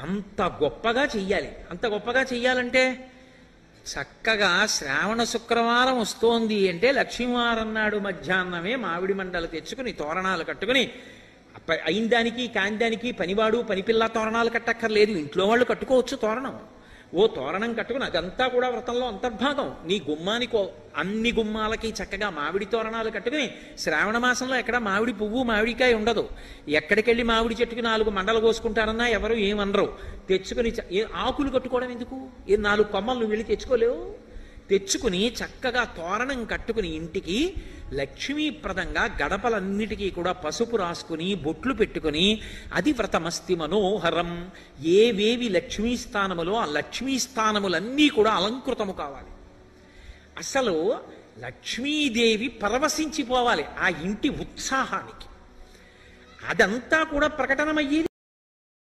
అంత గొప్పగా చెయ్యాలి. అంత గొప్పగా చెయ్యాలంటే చక్కగా శ్రావణ శుక్రవారం వస్తోంది అంటే లక్ష్మీవారం నాడు మధ్యాహ్నమే మామిడి మండలు తెచ్చుకుని తోరణాలు కట్టుకుని అయిన దానికి కాని దానికి పనివాడు పనిపిల్ల తోరణాలు కట్టక్కర్లేదు, ఇంట్లో వాళ్ళు కట్టుకోవచ్చు తోరణం. ఓ తోరణం కట్టుకుని అదంతా కూడా వ్రతంలో అంతర్భాగం. నీ గుమ్మానికో అన్ని గుమ్మాలకి చక్కగా మామిడి తోరణాలు కట్టుకుని శ్రావణ మాసంలో ఎక్కడ మామిడి పువ్వు మామిడికాయ ఉండదు. ఎక్కడికెళ్ళి మామిడి చెట్టుకు 4 మండలు కోసుకుంటారన్నా ఎవరు ఏమనరు. తెచ్చుకుని ఆకులు కట్టుకోవడం ఎందుకు? 4 కొమ్మలు నువ్వు వెళ్ళి తెచ్చుకోలేవు. తెచ్చుకుని చక్కగా తోరణం కట్టుకుని ఇంటికి లక్ష్మీప్రదంగా గడపలన్నిటికీ కూడా పసుపు రాసుకుని బొట్లు పెట్టుకుని అది వ్రతమస్తి మనోహరం. ఏవేవి లక్ష్మీస్థానములో ఆ లక్ష్మీస్థానములన్నీ కూడా అలంకృతము కావాలి. అసలు లక్ష్మీదేవి పరవశించిపోవాలి ఆ ఇంటి ఉత్సాహానికి. అదంతా కూడా ప్రకటనమయ్యేది